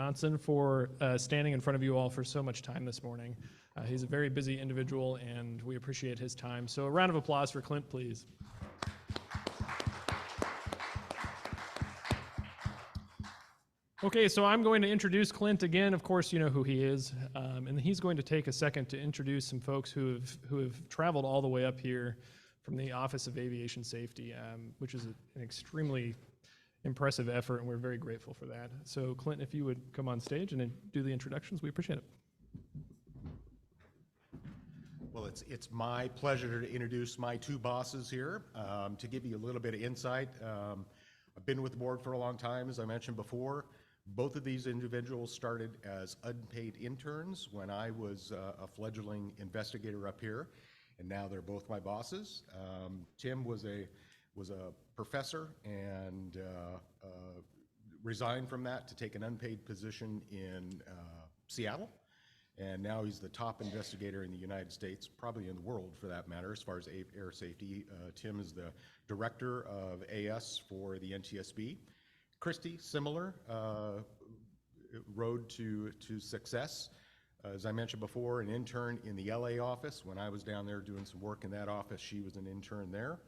Johnson for standing in front of you all for so much time this morning. He's a very busy individual, and we appreciate his time. So a round of applause for Clint, please. Okay, so I'm going to introduce Clint again. Of course, you know who he is. And he's going to take a second to introduce some folks who have traveled all the way up here from the Office of Aviation Safety, which is an extremely impressive effort, and we're very grateful for that. So Clint, if you would come on stage and do the introductions, we appreciate it. Well, it's my pleasure to introduce my two bosses here. To give you a little bit of insight, I've been with the board for a long time, as I mentioned before. Both of these individuals started as unpaid interns when I was a fledgling investigator up here, and now they're both my bosses. Tim was a professor and resigned from that to take an unpaid position in Seattle, and now he's the top investigator in the United States, probably in the world for that matter, as far as air safety. Tim is the director of AS for the NTSB. Kristi, similar, road to success. As I mentioned before, an intern in the LA office. When I was down there doing some work in that office, she was an intern there.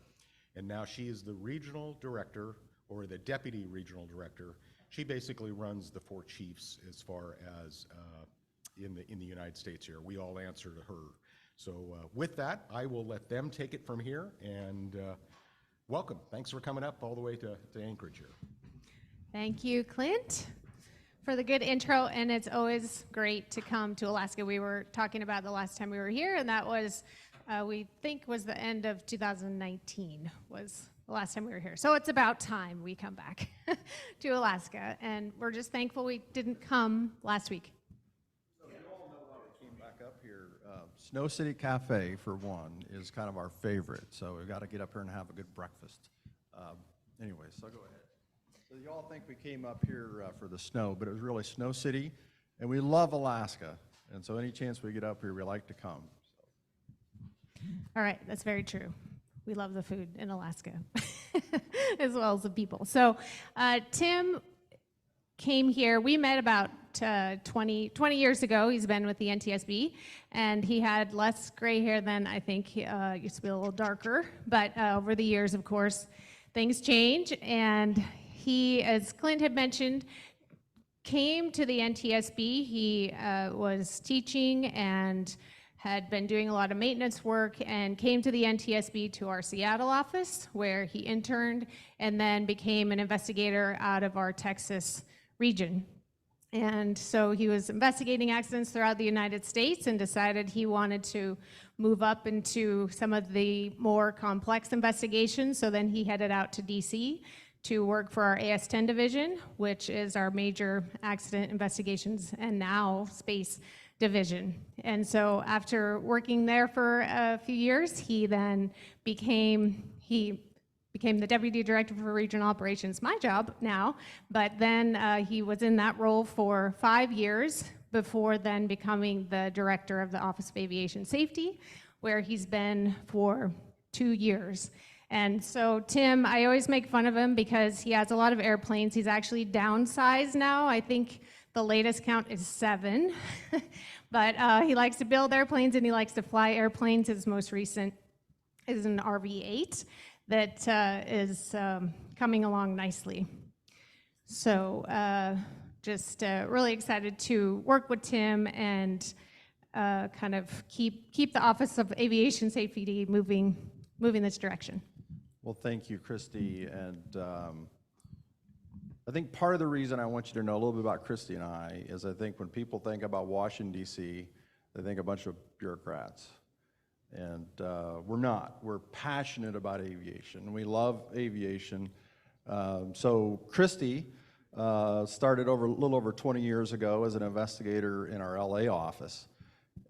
And now she is the regional director, or the deputy regional director. She basically runs the 4 chiefs as far as in the United States here. We all answer to her. So with that, I will let them take it from here, and welcome. Thanks for coming up all the way to Anchorage here. Thank you, Clint, for the good intro, and it's always great to come to Alaska. We were talking about the last time we were here, and that was, we think, was the end of 2019 was the last time we were here. So it's about time we come back to Alaska, and we're just thankful we didn't come last week. So you all know why we came back up here. Snow City Cafe, for one, is kind of our favorite, so we've got to get up here and have a good breakfast. Anyway, so go ahead. So you all think we came up here for the snow, but it was really Snow City, and we love Alaska, and so any chance we get up here, we like to come. So. All right, that's very true. We love the food in Alaska, as well as the people. So Tim came here, we met about 20 years ago. He's been with the NTSB, and he had less gray hair than I think. He used to be a little darker, but over the years, of course, things change, and he, as Clint had mentioned, came to the NTSB. He was teaching and had been doing a lot of maintenance work, and came to the NTSB to our Seattle office, where he interned and then became an investigator out of our Texas region. And so he was investigating accidents throughout the United States and decided he wanted to move up into some of the more complex investigations. So then he headed out to DC to work for our AS-10 division, which is our major accident investigations and now space division. And so after working there for a few years, he then became the deputy director for regional operations, my job now, but then he was in that role for 5 years before then becoming the director of the Office of Aviation Safety, where he's been for 2 years. And so Tim, I always make fun of him because he has a lot of airplanes. He's actually downsized now. I think the latest count is 7. But he likes to build airplanes and he likes to fly airplanes. His most recent is an RV-8 that is coming along nicely. So just really excited to work with Tim and kind of keep the Office of Aviation Safety moving this direction. Well, thank you, Kristi, and I think part of the reason I want you to know a little bit about Kristi and I is I think when people think about Washington, D.C., they think a bunch of bureaucrats. And we're not. We're passionate about aviation. We love aviation. So Kristi started a little over 20 years ago as an investigator in our LA office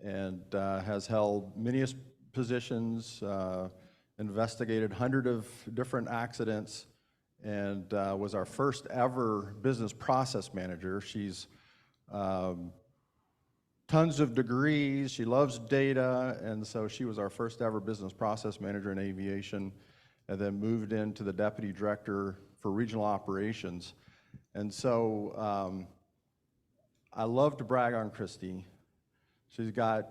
and has held many positions, investigated hundreds of different accidents, and was our first ever business process manager. She's tons of degrees, she loves data, and so she was our first ever business process manager in aviation, and then moved into the deputy director for regional operations. And so I love to brag on Kristi. She's got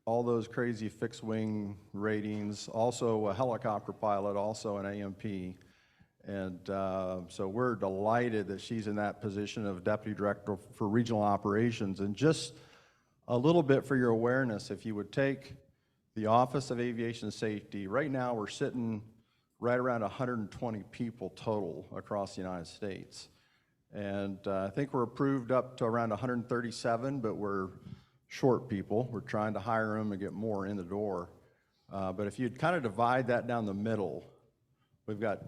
all those crazy fixed wing ratings, also a helicopter pilot, also an AMP. And so we're delighted that she's in that position of Deputy Director for Regional Operations. And just a little bit for your awareness, if you would take the Office of Aviation Safety, right now we're sitting right around 120 people total across the United States. And I think we're approved up to around 137, but we're short people. We're trying to hire them and get more in the door. But if you'd kind of divide that down the middle, we've got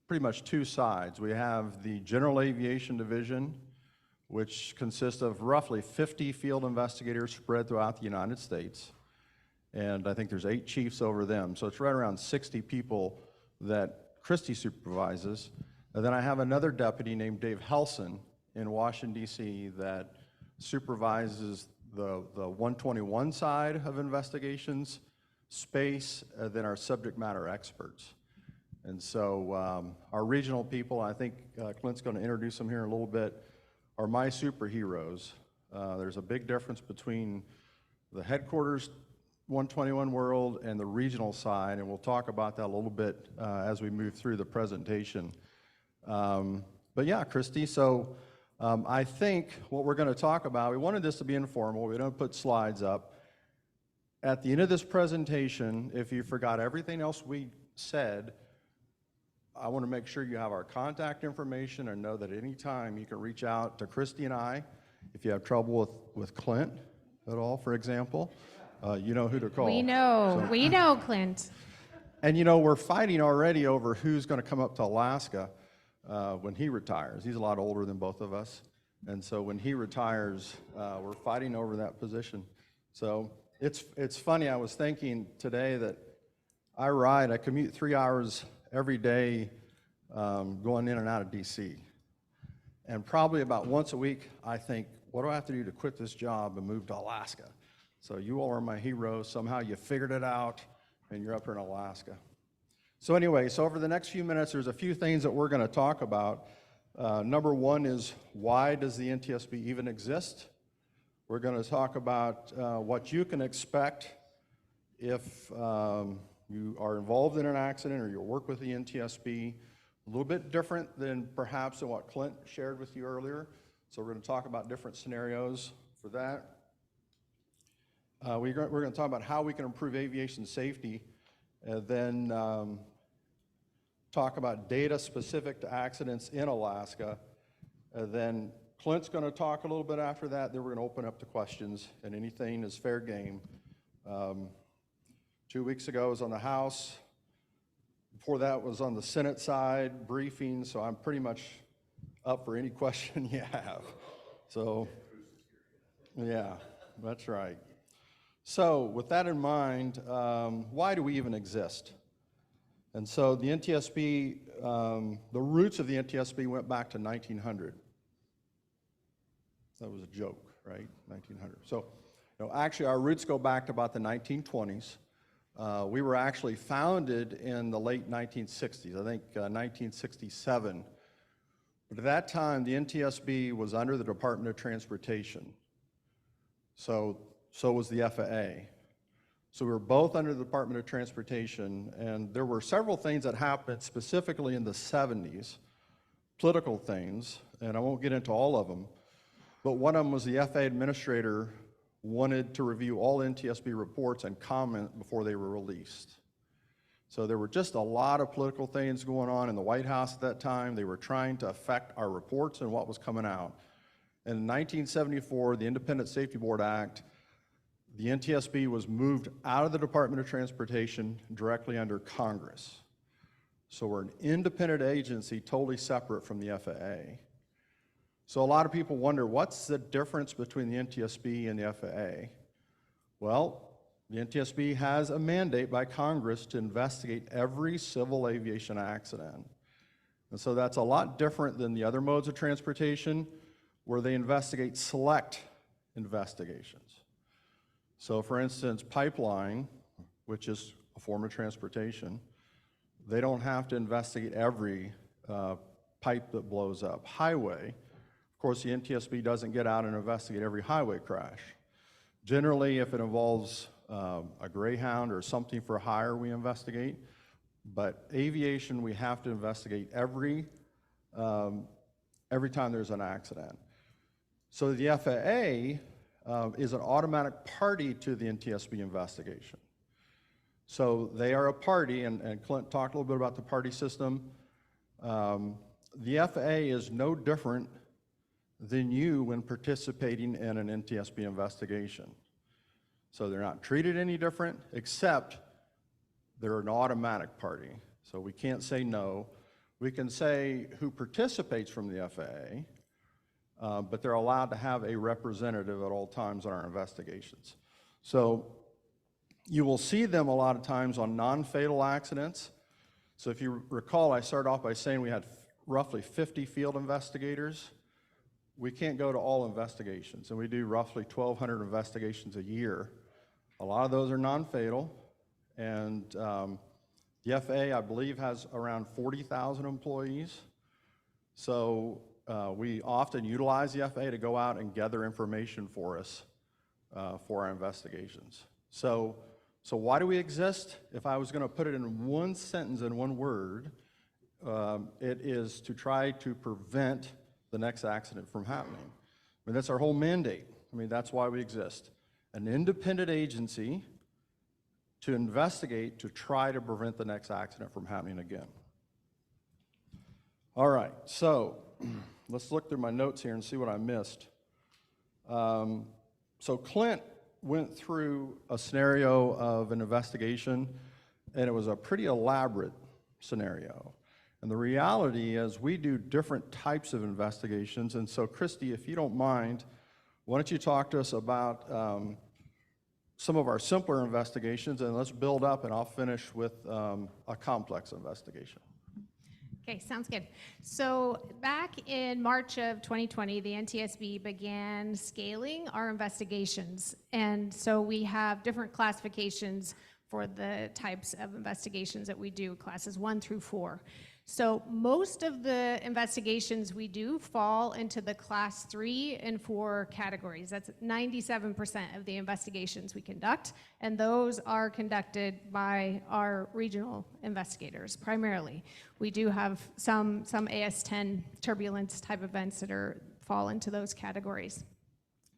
pretty much two sides. We have the General Aviation Division, which consists of roughly 50 field investigators spread throughout the United States. And I think there's 8 chiefs over them. So it's right around 60 people that Kristi supervises. And then I have another deputy named Dave Helson in Washington, D.C. that supervises the 121 side of investigations, space, then our subject matter experts. And so our regional people, I think Clint's going to introduce them here in a little bit, are my superheroes. There's a big difference between the headquarters 121 world and the regional side, and we'll talk about that a little bit as we move through the presentation. But yeah, Kristi, so I think what we're going to talk about, we wanted this to be informal, we don't put slides up. At the end of this presentation, if you forgot everything else we said, I want to make sure you have our contact information and know that at any time you can reach out to Kristi and I. If you have trouble with Clint at all, for example, you know who to call. We know Clint. And you know, we're fighting already over who's going to come up to Alaska when he retires. He's a lot older than both of us. And so when he retires, we're fighting over that position. So it's funny, I was thinking today that I commute 3 hours every day going in and out of DC. And probably about once a week, I think, what do I have to do to quit this job and move to Alaska? So you all are my heroes. Somehow you figured it out, and you're up here in Alaska. So anyway, so over the next few minutes, there's a few things that we're going to talk about. Number one is, why does the NTSB even exist? We're going to talk about what you can expect if you are involved in an accident or you work with the NTSB. A little bit different than perhaps than what Clint shared with you earlier. So we're going to talk about different scenarios for that. We're going to talk about how we can improve aviation safety, and then talk about data specific to accidents in Alaska. And then Clint's going to talk a little bit after that. Then we're going to open up to questions, and anything is fair game. 2 weeks ago I was on the House. Before that was on the Senate side, briefing, so I'm pretty much up for any question you have. So, yeah, that's right. So with that in mind, why do we even exist? And so the NTSB, the roots of the NTSB went back to 1900. That was a joke, right? 1900. So, actually our roots go back to about the 1920s. We were actually founded in the late 1960s, I think 1967. But at that time, the NTSB was under the Department of Transportation. So was the FAA. So we were both under the Department of Transportation, and there were several things that happened specifically in the 70s, political things, and I won't get into all of them, but one of them was the FAA administrator wanted to review all NTSB reports and comment before they were released. So there were just a lot of political things going on in the White House at that time. They were trying to affect our reports and what was coming out. And in 1974, the Independent Safety Board Act, the NTSB was moved out of the Department of Transportation directly under Congress. So we're an independent agency, totally separate from the FAA. So a lot of people wonder, what's the difference between the NTSB and the FAA? Well, the NTSB has a mandate by Congress to investigate every civil aviation accident. And so that's a lot different than the other modes of transportation, where they investigate select investigations. So for instance, pipeline, which is a form of transportation, they don't have to investigate every pipe that blows up. Highway, of course, the NTSB doesn't get out and investigate every highway crash. Generally, if it involves a Greyhound or something for hire, we investigate. But aviation, we have to investigate every time there's an accident. So the FAA is an automatic party to the NTSB investigation. So they are a party, and Clint talked a little bit about the party system. The FAA is no different than you when participating in an NTSB investigation. So they're not treated any different, except they're an automatic party. So we can't say no. We can say who participates from the FAA, but they're allowed to have a representative at all times on our investigations. So you will see them a lot of times on non-fatal accidents. So if you recall, I started off by saying we had roughly 50 field investigators. We can't go to all investigations, and we do roughly 1,200 investigations a year. A lot of those are non-fatal, and the FAA, I believe, has around 40,000 employees. So we often utilize the FAA to go out and gather information for us for our investigations. So why do we exist? If I was going to put it in one sentence, in one word, it is to try to prevent the next accident from happening. I mean, that's our whole mandate. I mean, that's why we exist. An independent agency to investigate, to try to prevent the next accident from happening again. All right, so let's look through my notes here and see what I missed. So Clint went through a scenario of an investigation, and it was a pretty elaborate scenario. And the reality is we do different types of investigations. And so, Kristi, if you don't mind, why don't you talk to us about some of our simpler investigations, and let's build up, and I'll finish with a complex investigation. Okay, sounds good. So back in March of 2020, the NTSB began scaling our investigations. And so we have different classifications for the types of investigations that we do, classes 1 through 4. So most of the investigations we do fall into the class 3 and 4 categories. That's 97% of the investigations we conduct, and those are conducted by our regional investigators primarily. We do have some AS-10 turbulence type events that fall into those categories.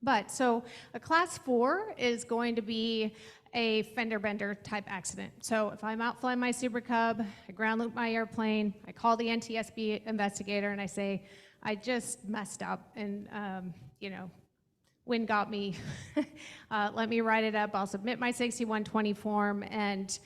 But so a class 4 is going to be a fender bender type accident. So if I'm out flying my Super Cub, I ground loop my airplane, I call the NTSB investigator and I say, I just messed up and wind got me. Let me write it up. I'll submit my 6120 form and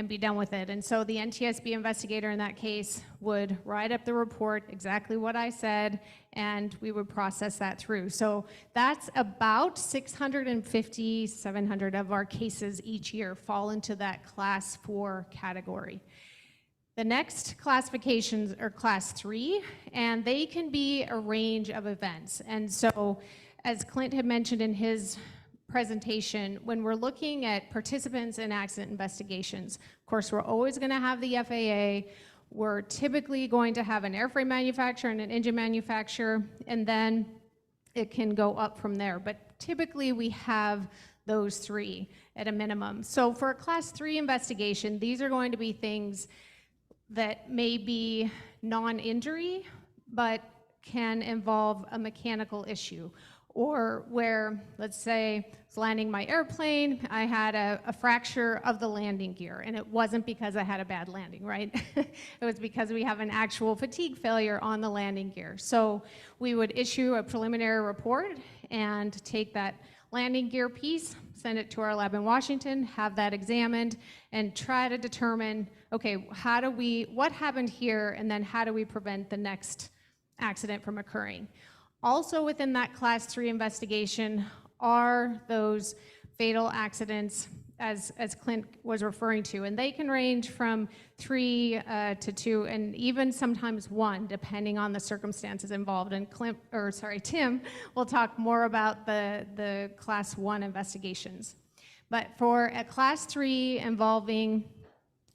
be done with it. And so the NTSB investigator in that case would write up the report, exactly what I said, and we would process that through. So that's about 650, 700 of our cases each year fall into that class 4 category. The next classifications are class 3, and they can be a range of events. And so, as Clint had mentioned in his presentation, when we're looking at participants in accident investigations, of course, we're always going to have the FAA. We're typically going to have an airframe manufacturer and an engine manufacturer, and then it can go up from there. But typically, we have those 3 at a minimum. So for a class 3 investigation, these are going to be things that may be non-injury, but can involve a mechanical issue. Or where, let's say, I was landing my airplane, I had a fracture of the landing gear, and it wasn't because I had a bad landing, right? It was because we have an actual fatigue failure on the landing gear. So we would issue a preliminary report and take that landing gear piece, send it to our lab in Washington, have that examined, and try to determine, okay, what happened here, and then how do we prevent the next accident from occurring? Also within that class 3 investigation are those fatal accidents as Clint was referring to, and they can range from 3 to 2 and even sometimes 1 depending on the circumstances involved. And Tim will talk more about the class 1 investigations. But for a class 3 involving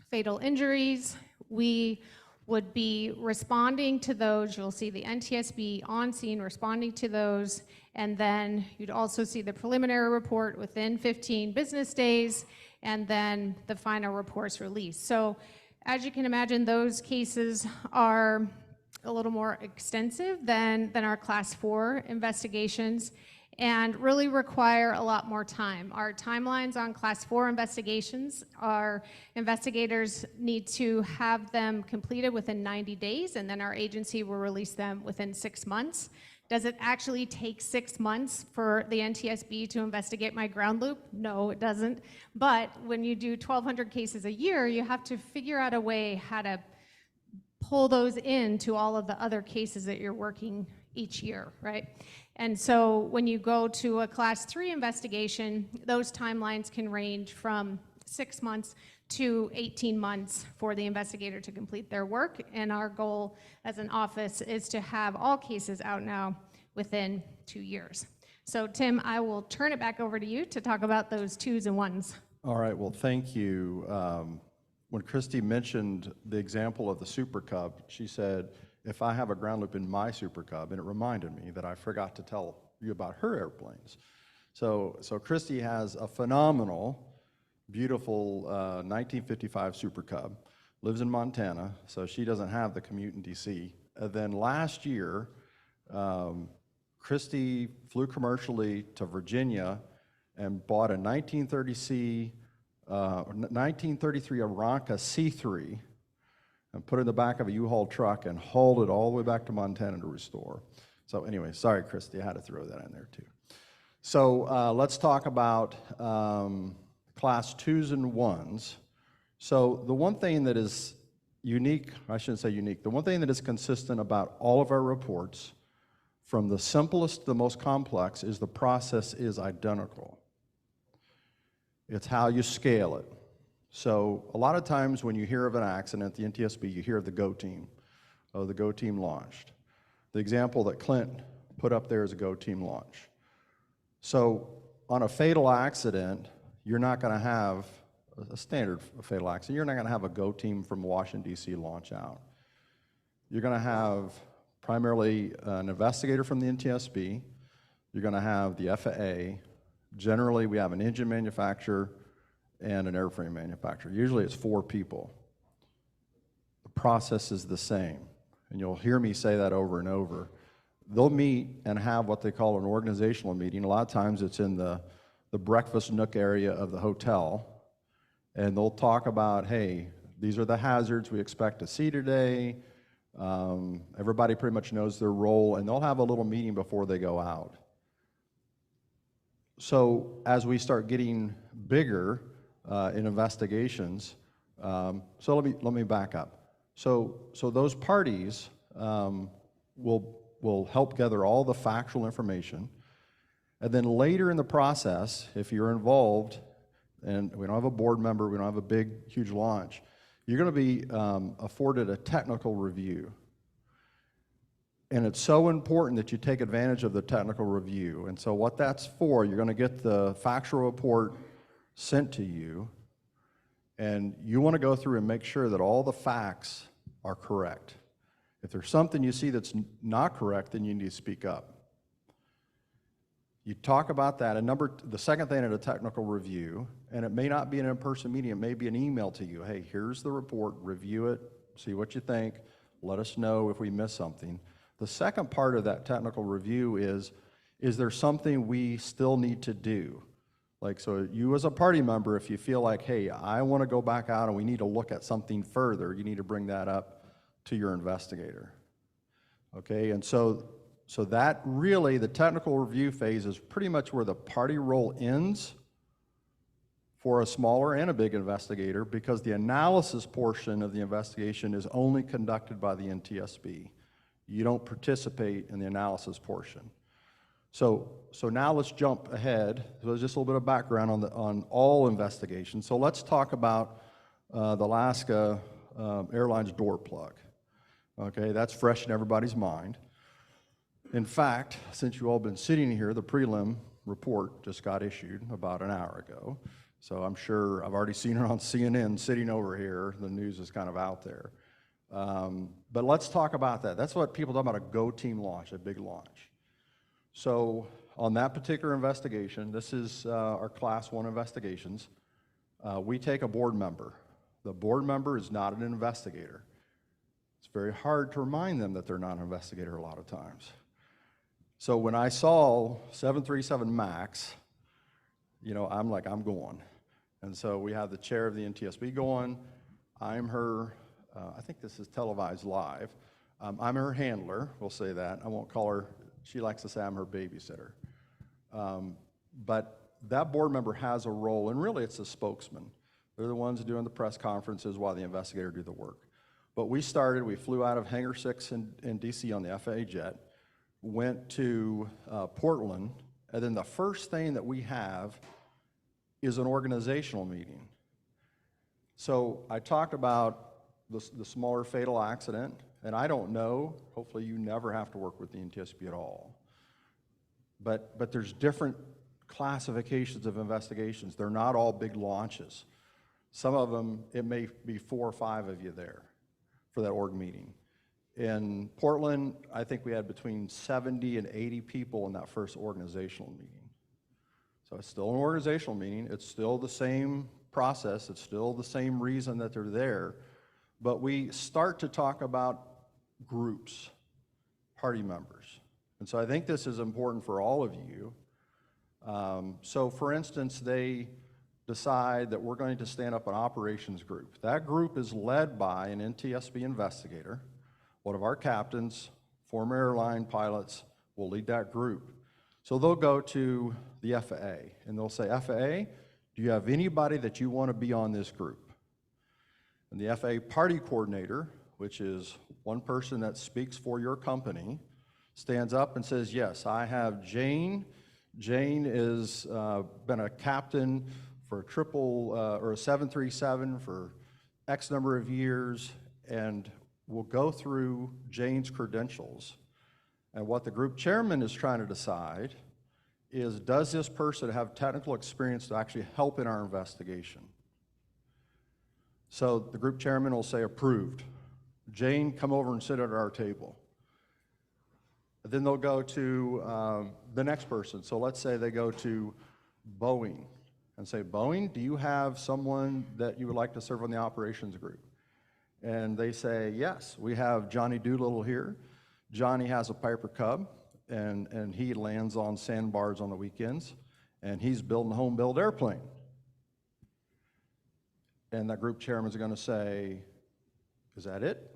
fatal injuries, we would be responding to those. You'll see the NTSB on scene responding to those, and then you'd also see the preliminary report within 15 business days, and then the final reports released. So as you can imagine, those cases are a little more extensive than our Class 4 investigations, and really require a lot more time. Our timelines on Class 4 investigations, our investigators need to have them completed within 90 days, and then our agency will release them within 6 months. Does it actually take 6 months for the NTSB to investigate my ground loop? No, it doesn't. But when you do 1,200 cases a year, you have to figure out a way how to pull those into all of the other cases that you're working each year, right? And so when you go to a Class 3 investigation, those timelines can range from 6 months to 18 months for the investigator to complete their work. And our goal as an office is to have all cases out now within 2 years. So Tim, I will turn it back over to you to talk about those 2s and 1s. All right, well, thank you. When Kristi mentioned the example of the Super Cub, she said, if I have a ground loop in my Super Cub, and it reminded me that I forgot to tell you about her airplanes. So Kristi has a phenomenal, beautiful 1955 Super Cub, lives in Montana, so she doesn't have the commute in DC. And then last year, Kristi flew commercially to Virginia and bought a 1933 Aranca C3 and put it in the back of a U-Haul truck and hauled it all the way back to Montana to restore. So anyway, sorry, Kristi, I had to throw that in there too. So let's talk about Class 2s and 1s. So the one thing that is unique, I shouldn't say unique, the one thing that is consistent about all of our reports, from the simplest to the most complex, is the process is identical. It's how you scale it. So a lot of times when you hear of an accident at the NTSB, you hear of the GO team. Oh, the GO team launched. The example that Clint put up there is a GO team launch. So on a fatal accident, you're not going to have a standard fatal accident. You're not going to have a GO team from Washington, D.C. launch out. You're going to have primarily an investigator from the NTSB. You're going to have the FAA. Generally, we have an engine manufacturer and an airframe manufacturer. Usually it's 4 people. The process is the same, and you'll hear me say that over and over. They'll meet and have what they call an organizational meeting. A lot of times it's in the breakfast nook area of the hotel, and they'll talk about, hey, these are the hazards we expect to see today. Everybody pretty much knows their role, and they'll have a little meeting before they go out. So as we start getting bigger in investigations, so let me back up. So those parties will help gather all the factual information, and then later in the process, if you're involved, and we don't have a board member, we don't have a big, huge launch, you're going to be afforded a technical review. And it's so important that you take advantage of the technical review. And so what that's for, you're going to get the factual report sent to you, and you want to go through and make sure that all the facts are correct. If there's something you see that's not correct, then you need to speak up. You talk about that, and the second thing at a technical review, and it may not be an in-person meeting, it may be an email to you. Hey, here's the report, review it, see what you think, let us know if we miss something. The second part of that technical review is there something we still need to do? Like, so you as a party member, if you feel like, hey, I want to go back out and we need to look at something further, you need to bring that up to your investigator. Okay, and so that really, the technical review phase is pretty much where the party role ends for a smaller and a big investigator, because the analysis portion of the investigation is only conducted by the NTSB. You don't participate in the analysis portion. So now let's jump ahead. So there's just a little bit of background on all investigations. So let's talk about the Alaska Airlines door plug. Okay, that's fresh in everybody's mind. In fact, since you all been sitting here, the prelim report just got issued about an hour ago. So I'm sure I've already seen it on CNN sitting over here. The news is kind of out there. But let's talk about that. That's what people talk about, a go team launch, a big launch. So on that particular investigation, this is our Class 1 investigations, we take a board member. The board member is not an investigator. It's very hard to remind them that they're not an investigator a lot of times. So when I saw 737 MAX, I'm like, I'm going. And so we have the chair of the NTSB going. I'm her, I think this is televised live. I'm her handler, we'll say that. I won't call her, she likes to say I'm her babysitter. But that board member has a role, and really it's a spokesman. They're the ones doing the press conferences while the investigator do the work. But we flew out of Hangar 6 in DC on the FAA jet, went to Portland, and then the first thing that we have is an organizational meeting. So I talked about the smaller fatal accident, and I don't know, hopefully you never have to work with the NTSB at all. But there's different classifications of investigations. They're not all big launches. Some of them, it may be 4 or 5 of you there for that org meeting. In Portland, I think we had between 70 and 80 people in that first organizational meeting. So it's still an organizational meeting. It's still the same process. It's still the same reason that they're there. But we start to talk about groups, party members. And so I think this is important for all of you. So for instance, they decide that we're going to stand up an operations group. That group is led by an NTSB investigator. One of our captains, former airline pilots, will lead that group. So they'll go to the FAA and they'll say, FAA, do you have anybody that you want to be on this group? And the FAA party coordinator, which is one person that speaks for your company, stands up and says, yes, I have Jane. Jane has been a captain for a 737 for X number of years, and we'll go through Jane's credentials. And what the group chairman is trying to decide is, does this person have technical experience to actually help in our investigation? So the group chairman will say, approved. Jane, come over and sit at our table. Then they'll go to the next person. So let's say they go to Boeing and say, Boeing, do you have someone that you would like to serve on the operations group? And they say, yes, we have Johnny Doolittle here. Johnny has a Piper Cub, and he lands on sandbars on the weekends, and he's building a home-built airplane. And that group chairman's going to say, is that it?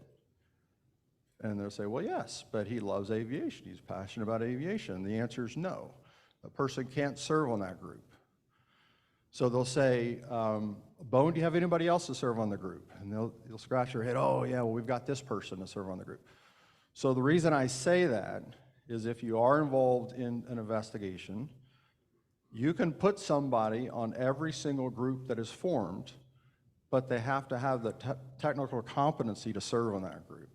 And they'll say, well, yes, but he loves aviation. He's passionate about aviation. The answer is no. A person can't serve on that group. So they'll say, Bone, do you have anybody else to serve on the group? And they'll scratch their head, oh, yeah, well, we've got this person to serve on the group. So the reason I say that is if you are involved in an investigation, you can put somebody on every single group that is formed, but they have to have the technical competency to serve on that group.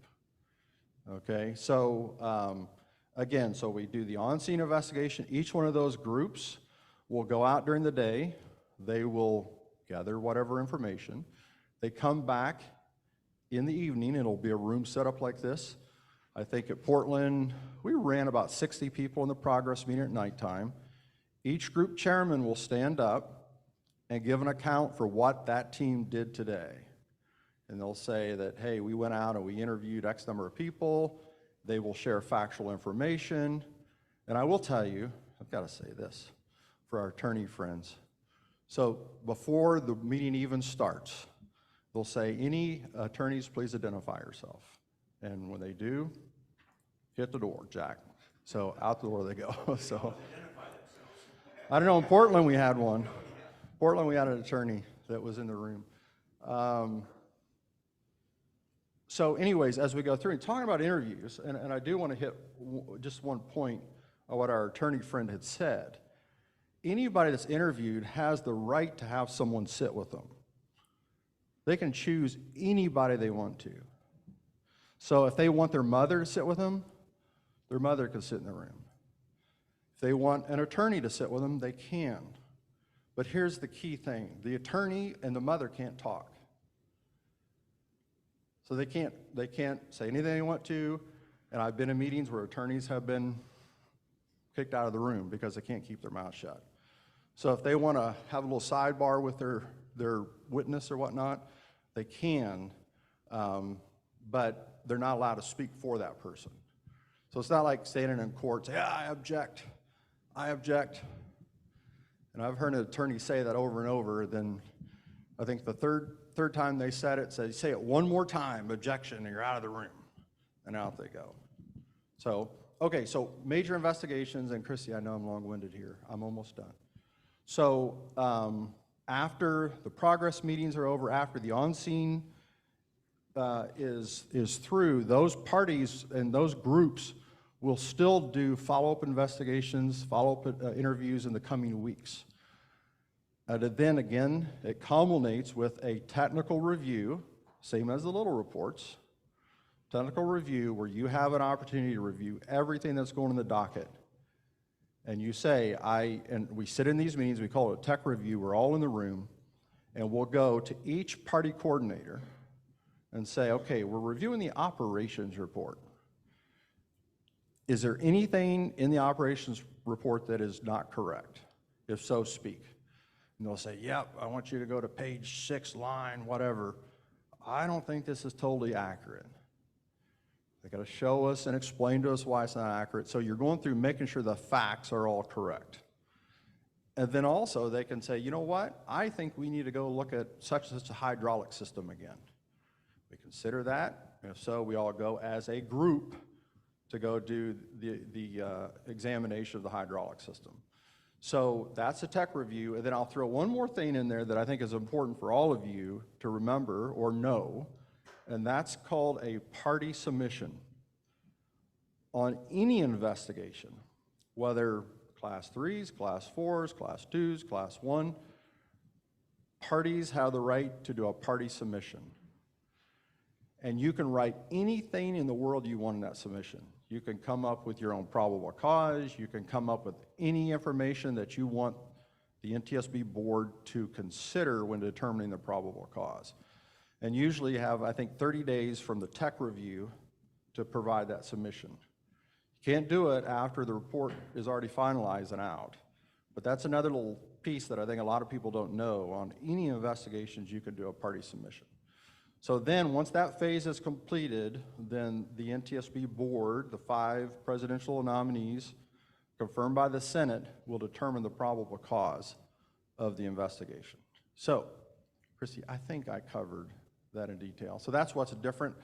Okay, so again, so we do the on-scene investigation. Each one of those groups will go out during the day. They will gather whatever information. They come back in the evening. It'll be a room set up like this. I think at Portland, we ran about 60 people in the progress meeting at nighttime. Each group chairman will stand up and give an account for what that team did today. And they'll say that, hey, we went out and we interviewed X number of people. They will share factual information. And I will tell you, I've got to say this for our attorney friends. So before the meeting even starts, they'll say, any attorneys, please identify yourself. And when they do, hit the door, Jack. So out the door they go. So I don't know, in Portland we had one. Portland we had an attorney that was in the room. So anyways, as we go through and talking about interviews, and I do want to hit just one point of what our attorney friend had said. Anybody that's interviewed has the right to have someone sit with them. They can choose anybody they want to. So if they want their mother to sit with them, their mother can sit in the room. If they want an attorney to sit with them, they can. But here's the key thing. The attorney and the mother can't talk. So they can't say anything they want to, and I've been in meetings where attorneys have been kicked out of the room because they can't keep their mouth shut. So if they want to have a little sidebar with their witness or whatnot, they can, but they're not allowed to speak for that person. So it's not like standing in court, say, I object. And I've heard an attorney say that over and over, then I think the third time they said it, say it one more time, objection, and you're out of the room. And out they go. So, okay, so major investigations, and Kristi, I know I'm long-winded here. I'm almost done. So after the progress meetings are over, after the on-scene is through, those parties and those groups will still do follow-up investigations, follow-up interviews in the coming weeks. And then again, it culminates with a technical review, same as the little reports, technical review where you have an opportunity to review everything that's going in the docket. And you say, and we sit in these meetings, we call it a tech review, we're all in the room, and we'll go to each party coordinator and say, okay, we're reviewing the operations report. Is there anything in the operations report that is not correct? If so, speak. And they'll say, yep, I want you to go to page 6, line, whatever. I don't think this is totally accurate. They got to show us and explain to us why it's not accurate. So you're going through making sure the facts are all correct. And then also they can say, you know what? I think we need to go look at such and such a hydraulic system again. We consider that. And if so, we all go as a group to go do the examination of the hydraulic system. So that's a tech review. And then I'll throw one more thing in there that I think is important for all of you to remember or know. And that's called a party submission. On any investigation, whether class 3s, class 4s, class 2s, class 1, parties have the right to do a party submission. And you can write anything in the world you want in that submission. You can come up with your own probable cause. You can come up with any information that you want the NTSB board to consider when determining the probable cause. And usually you have, I think, 30 days from the tech review to provide that submission. You can't do it after the report is already finalized and out. But that's another little piece that I think a lot of people don't know. On any investigations, you can do a party submission. So then, once that phase is completed, then the NTSB board, the 5 presidential nominees, confirmed by the Senate, will determine the probable cause of the investigation. So, Kristi, I think I covered that in detail. So that's what's different.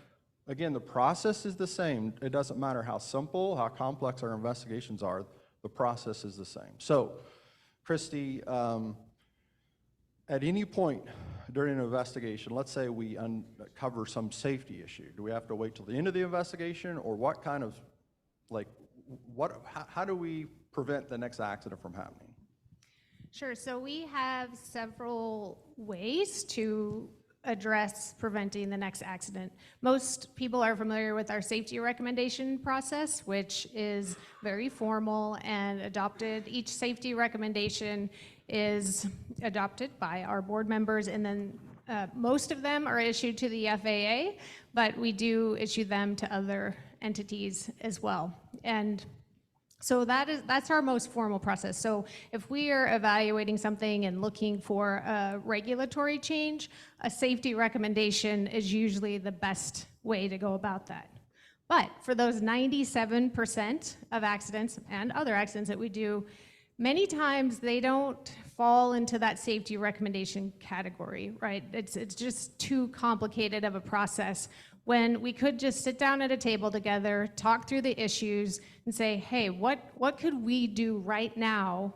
Again, the process is the same. It doesn't matter how simple, how complex our investigations are, the process is the same. So, Kristi, at any point during an investigation, let's say we uncover some safety issue. Do we have to wait till the end of the investigation, or what kind of, how do we prevent the next accident from happening? Sure, so we have several ways to address preventing the next accident. Most people are familiar with our safety recommendation process, which is very formal and adopted. Each safety recommendation is adopted by our board members, and then most of them are issued to the FAA, but we do issue them to other entities as well. And so that's our most formal process. So if we are evaluating something and looking for a regulatory change, a safety recommendation is usually the best way to go about that. But for those 97% of accidents and other accidents that we do, many times they don't fall into that safety recommendation category, right? It's just too complicated of a process, when we could just sit down at a table together, talk through the issues, and say, hey, what could we do right now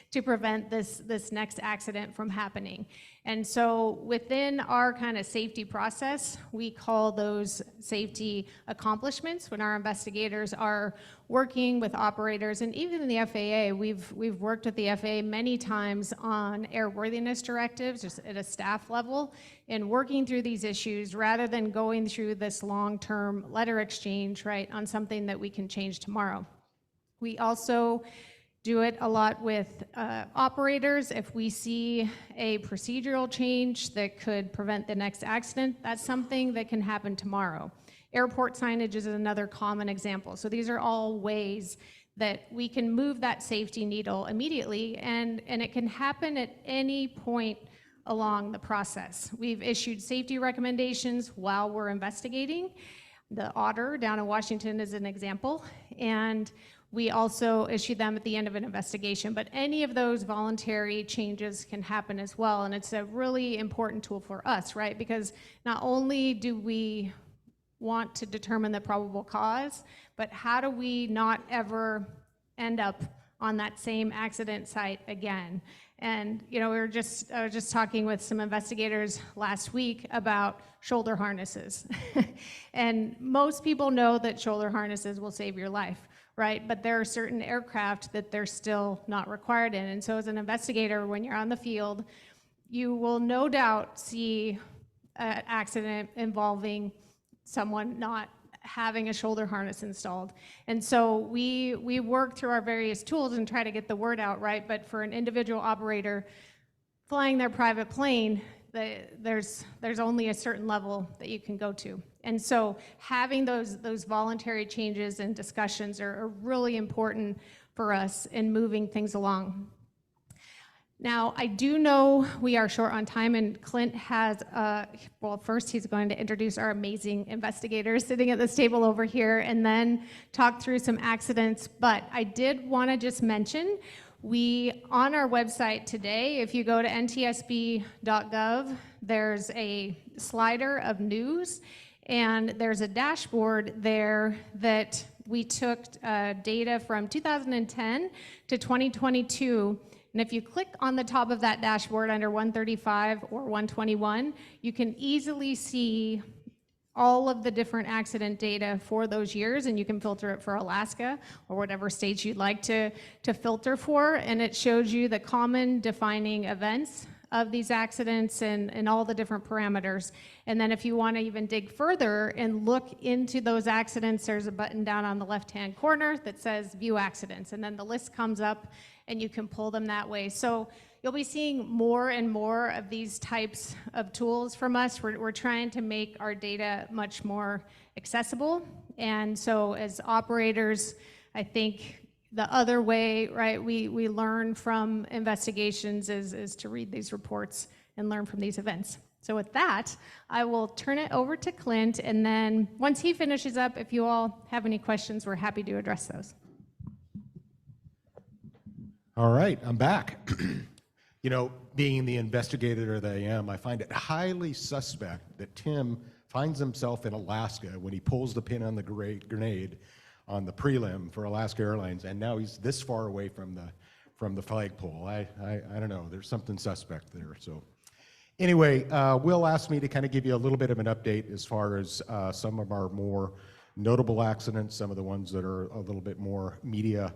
to prevent this next accident from happening? And so within our kind of safety process, we call those safety accomplishments. When our investigators are working with operators, and even in the FAA, we've worked with the FAA many times on airworthiness directives, just at a staff level, in working through these issues rather than going through this long-term letter exchange, right, on something that we can change tomorrow. We also do it a lot with operators. If we see a procedural change that could prevent the next accident, that's something that can happen tomorrow. Airport signage is another common example. So these are all ways that we can move that safety needle immediately, and it can happen at any point along the process. We've issued safety recommendations while we're investigating. The Otter down in Washington is an example, and we also issue them at the end of an investigation, but any of those voluntary changes can happen as well, and it's a really important tool for us, right? Because not only do we want to determine the probable cause, but how do we not ever end up on that same accident site again? And I was just talking with some investigators last week about shoulder harnesses. And most people know that shoulder harnesses will save your life, right? But there are certain aircraft that they're still not required in. And so as an investigator, when you're on the field, you will no doubt see an accident involving someone not having a shoulder harness installed. And so we work through our various tools and try to get the word out, right? But for an individual operator flying their private plane, there's only a certain level that you can go to. And so having those voluntary changes and discussions are really important for us in moving things along. Now, I do know we are short on time, and Clint has, well, first he's going to introduce our amazing investigators sitting at this table over here, and then talk through some accidents. But I did want to just mention, on our website today, if you go to ntsb.gov, there's a slider of news, and there's a dashboard there that we took data from 2010 to 2022. And if you click on the top of that dashboard under 135 or 121, you can easily see all of the different accident data for those years, and you can filter it for Alaska or whatever states you'd like to filter for, and it shows you the common defining events of these accidents and all the different parameters. And then if you want to even dig further and look into those accidents, there's a button down on the left-hand corner that says View Accidents, and then the list comes up and you can pull them that way. So you'll be seeing more and more of these types of tools from us. We're trying to make our data much more accessible. And so as operators, I think the other way, right, we learn from investigations is to read these reports and learn from these events. So with that, I will turn it over to Clint, and then once he finishes up, if you all have any questions, we're happy to address those. All right, I'm back. Being the investigator that I am, I find it highly suspect that Tim finds himself in Alaska when he pulls the pin on the grenade on the prelim for Alaska Airlines, and now he's this far away from the flagpole. I don't know, there's something suspect there. So anyway, Will asked me to kind of give you a little bit of an update as far as some of our more notable accidents, some of the ones that are a little bit more media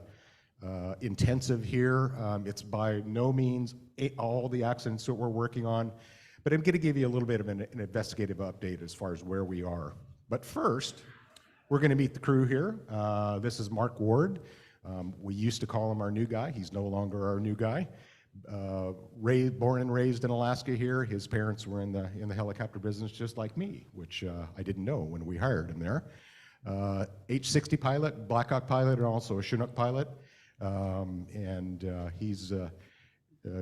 intensive here. It's by no means all the accidents that we're working on, but I'm going to give you a little bit of an investigative update as far as where we are. But first, we're going to meet the crew here. This is Mark Ward. We used to call him our new guy. He's no longer our new guy. Born and raised in Alaska here. His parents were in the helicopter business just like me, which I didn't know when we hired him there. H-60 pilot, Black Hawk pilot, and also a Chinook pilot. He's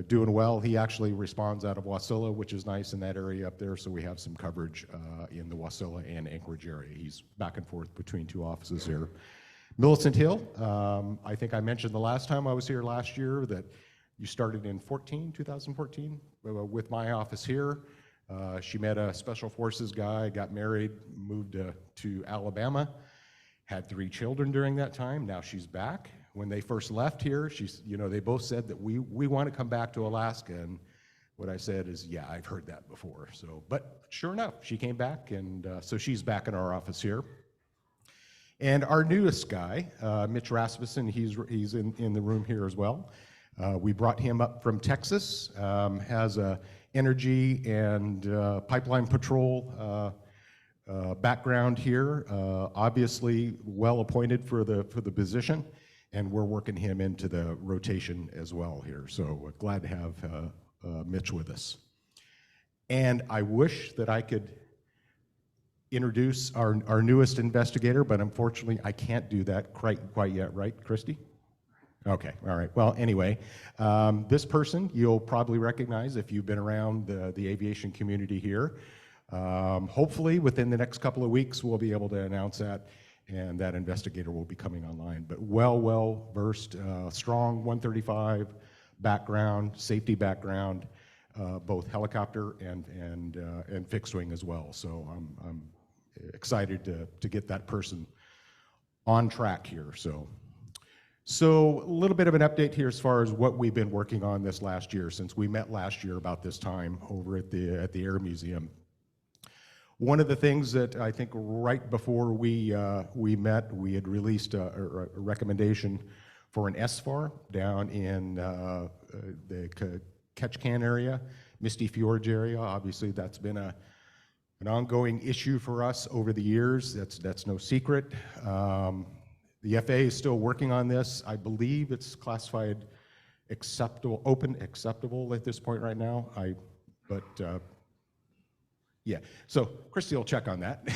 doing well. He actually responds out of Wasilla, which is nice in that area up there, so we have some coverage in the Wasilla and Anchorage area. He's back and forth between two offices here. Millicent Hill, I think I mentioned the last time I was here last year that you started in 2014, with my office here. She met a Special Forces guy, got married, moved to Alabama, had 3 children during that time. Now she's back. When they first left here, they both said that we want to come back to Alaska, and what I said is, yeah, I've heard that before. So, but sure enough, she came back, and so she's back in our office here. And our newest guy, Mitch Rasmussen, he's in the room here as well. We brought him up from Texas, has a energy and pipeline patrol background here, obviously well appointed for the position. and we're working him into the rotation as well here. So glad to have Mitch with us. And I wish that I could introduce our newest investigator, but unfortunately I can't do that quite yet, right, Kristi? Okay, all right. Well, anyway, this person you'll probably recognize if you've been around the aviation community here. Hopefully within the next couple of weeks we'll be able to announce that, and that investigator will be coming online. But well versed, strong 135 background, safety background, both helicopter and fixed wing as well. So I'm excited to get that person on track here. So a little bit of an update here as far as what we've been working on this last year, since we met last year about this time over at the Air Museum. One of the things that I think right before we met, we had released a recommendation for an SFAR down in the Ketchikan area, Misty Fjords area. Obviously, that's been an ongoing issue for us over the years. That's no secret. The FAA is still working on this. I believe it's classified acceptable at this point right now. Yeah, so Kristi will check on that.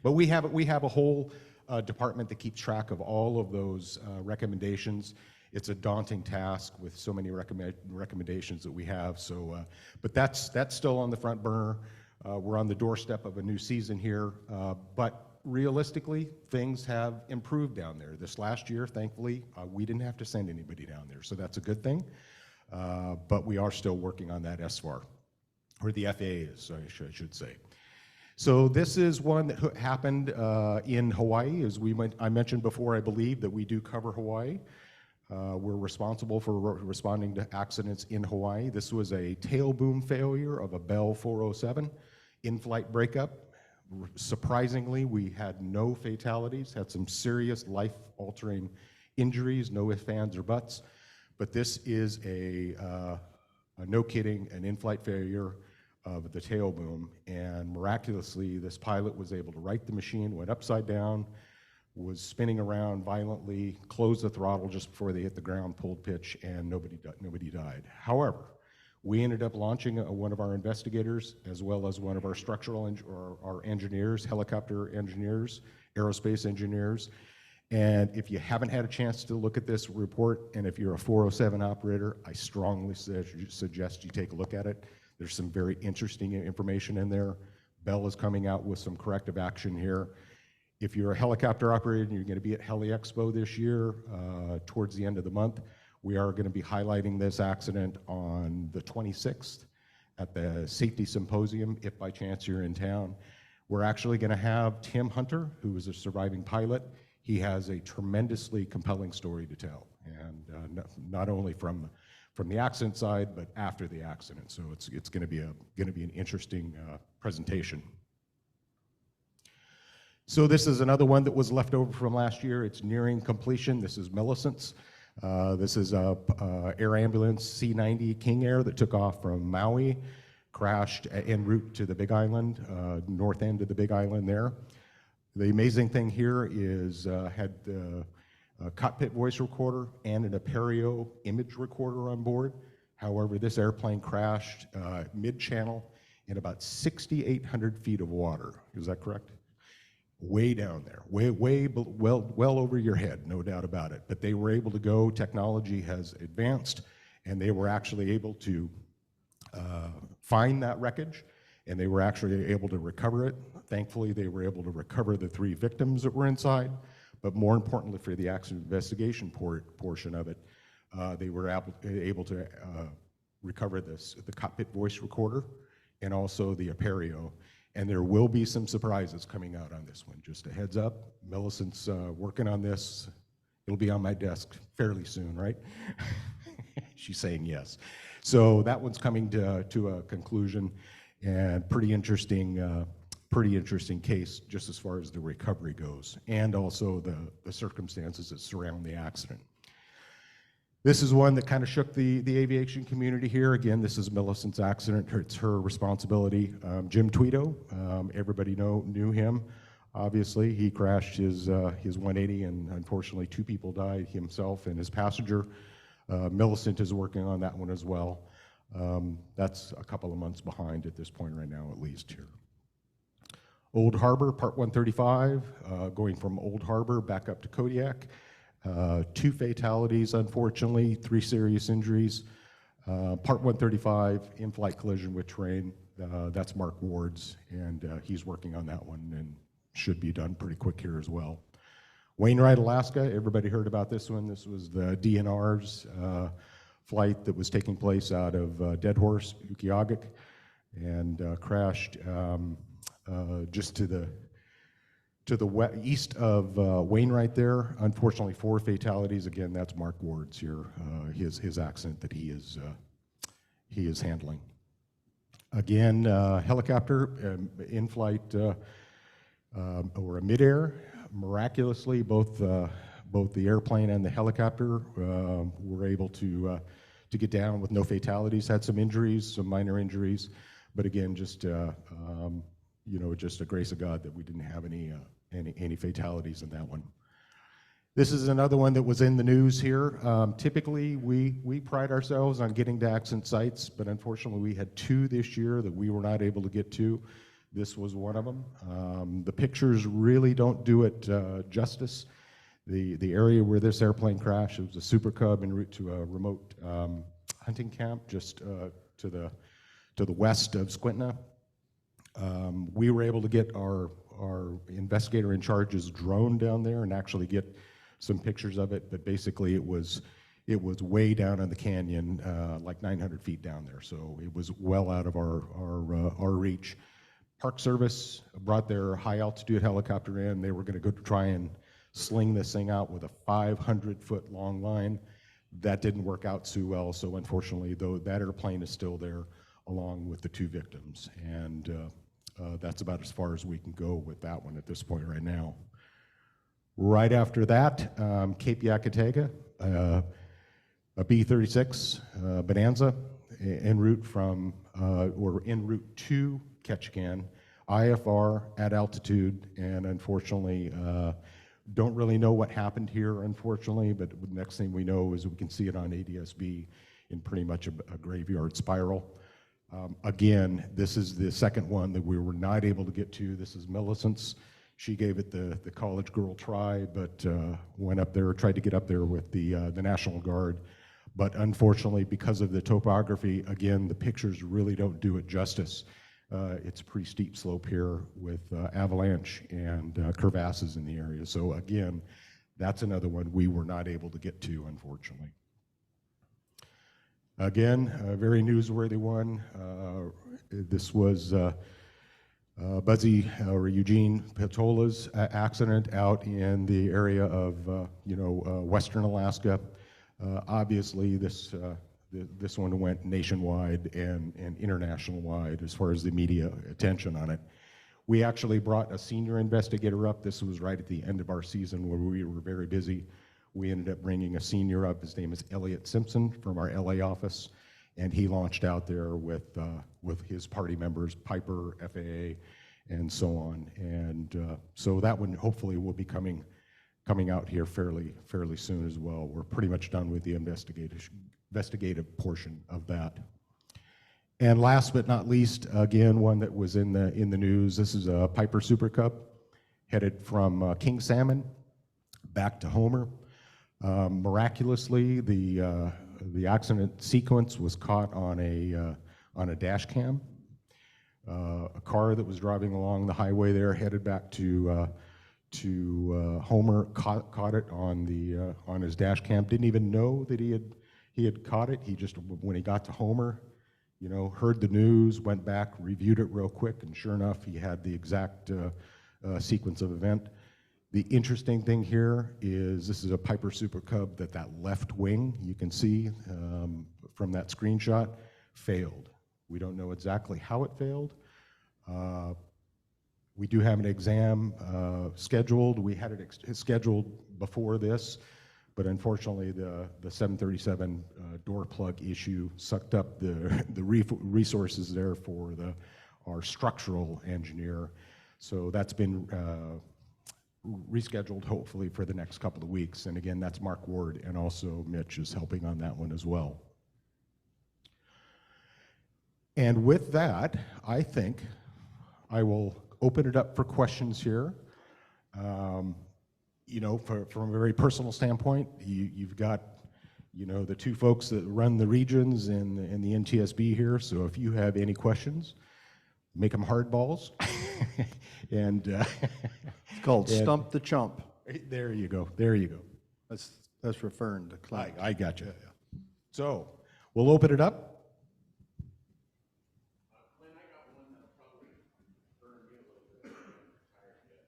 But we have a whole department that keeps track of all of those recommendations. It's a daunting task with so many recommendations that we have. So, but that's still on the front burner. We're on the doorstep of a new season here, but realistically, things have improved down there. This last year, thankfully, we didn't have to send anybody down there, so that's a good thing. But we are still working on that SFAR, or the FAA is, I should say. So this is one that happened in Hawaii. I mentioned before, I believe, that we do cover Hawaii. We're responsible for responding to accidents in Hawaii. This was a tail boom failure of a Bell 407 in-flight breakup. Surprisingly, we had no fatalities, had some serious life-altering injuries, no ifs, ands, or buts. But this is no kidding, an in-flight failure of the tail boom, and miraculously, this pilot was able to right the machine, went upside down, was spinning around violently, closed the throttle just before they hit the ground, pulled pitch, and nobody died. However, we ended up launching one of our investigators, as well as one of our structural our engineers, helicopter engineers, aerospace engineers. And if you haven't had a chance to look at this report, and if you're a 407 operator, I strongly suggest you take a look at it. There's some very interesting information in there. Bell is coming out with some corrective action here. If you're a helicopter operator and you're going to be at Heli Expo this year, towards the end of the month, we are going to be highlighting this accident on the 26th at the Safety Symposium, if by chance you're in town. We're actually going to have Tim Hunter, who is a surviving pilot. He has a tremendously compelling story to tell, and not only from the accident side, but after the accident. So it's going to be an interesting presentation. So this is another one that was left over from last year. It's nearing completion. This is Millicent's. This is a air ambulance C-90 King Air that took off from Maui, crashed en route to the Big Island, north end of the Big Island there. The amazing thing here is had the cockpit voice recorder and an Apereo image recorder on board. However, this airplane crashed mid-channel in about 6,800 feet of water. Is that correct? Way down there, well over your head, no doubt about it. But they were able to go, technology has advanced, and they were actually able to find that wreckage, and they were actually able to recover it. Thankfully, they were able to recover the 3 victims that were inside, but more importantly for the accident investigation portion of it, they were able to recover the cockpit voice recorder and also the Apereo. And there will be some surprises coming out on this one. Just a heads up, Millicent's working on this. It'll be on my desk fairly soon, right? She's saying yes. So that one's coming to a conclusion, and pretty interesting case just as far as the recovery goes, and also the circumstances that surround the accident. This is one that kind of shook the aviation community here. Again, this is Millicent's accident. It's her responsibility. Jim Tweedo, everybody knew him. obviously. He crashed his 180, and unfortunately 2 people died, himself and his passenger. Millicent is working on that one as well. That's a couple of months behind at this point right now, at least here. Old Harbor, Part 135, going from Old Harbor back up to Kodiak. 2 fatalities, unfortunately, 3 serious injuries. Part 135, in-flight collision with train. That's Mark Ward's, and he's working on that one and should be done pretty quick here as well. Wainwright, Alaska, everybody heard about this one. This was the DNR's flight that was taking place out of Dead Horse, Ukiagak, and crashed just to the east of Wainwright there. Unfortunately, 4 fatalities. Again, that's Mark Ward's here, his accident that he is handling. Again, helicopter in flight or a midair. Miraculously, both the airplane and the helicopter were able to get down with no fatalities. Had some injuries, some minor injuries, but again, just just a grace of God that we didn't have any fatalities in that one. This is another one that was in the news here. Typically, we pride ourselves on getting to accident sites, but unfortunately, we had 2 this year that we were not able to get to. This was one of them. The pictures really don't do it justice. The area where this airplane crashed, it was a Super Cub en route to a remote hunting camp just to the west of Squintna. We were able to get our investigator in charge's drone down there and actually get some pictures of it, but basically it was way down in the canyon, like 900 feet down there, so it was well out of our reach. Park Service brought their high altitude helicopter in. They were going to go try and sling this thing out with a 500-foot long line. That didn't work out too well, so unfortunately, though, that airplane is still there along with the 2 victims, and that's about as far as we can go with that one at this point right now. Right after that, Cape Yakataga, a B-36 Bonanza en route to Ketchikan, IFR at altitude, and unfortunately, don't really know what happened here, unfortunately, but the next thing we know is we can see it on NTSB in pretty much a graveyard spiral. Again, this is the second one that we were not able to get to. This is Millicent's. She gave it the college girl try, but went up there, tried to get up there with the National Guard. But unfortunately, because of the topography, again, the pictures really don't do it justice. It's a pretty steep slope here with avalanche and crevasses in the area. So again, that's another one we were not able to get to, unfortunately. Again, a very newsworthy one. This was Buzzy or Eugene Petola's accident out in the area of western Alaska. Obviously, this one went nationwide and international wide as far as the media attention on it. We actually brought a senior investigator up. This was right at the end of our season where we were very busy. We ended up bringing a senior up. His name is Elliot Simpson from our LA office, and he launched out there with his party members, Piper, FAA, and so on. And so that one hopefully will be coming out here fairly soon as well. We're pretty much done with the investigative portion of that. And last but not least, again, one that was in the news. This is a Piper Super Cub headed from King Salmon back to Homer. Miraculously, the accident sequence was caught on a dash cam. A car that was driving along the highway there headed back to Homer caught it on his dash cam. Didn't even know that he had caught it. He just, when he got to Homer, heard the news, went back, reviewed it real quick, and sure enough, he had the exact sequence of event. The interesting thing here is this is a Piper Super Cub that left wing, you can see from that screenshot, failed. We don't know exactly how it failed. We do have an exam scheduled. We had it scheduled before this, but unfortunately the 737 door plug issue sucked up the resources there for our structural engineer. So that's been rescheduled hopefully for the next couple of weeks. And again, that's Mark Ward, and also Mitch is helping on that one as well. And with that, I think I will open it up for questions here. You know, from a very personal standpoint, you've got, you know, the two folks that run the regions and the NTSB here. So if you have any questions, make them hardballs. And It's called Stump the Chump. there you go. There you go. That's referring to Clint. I got you. So we'll open it up. Clint, I got one that'll probably burn you a little bit. Tired yet.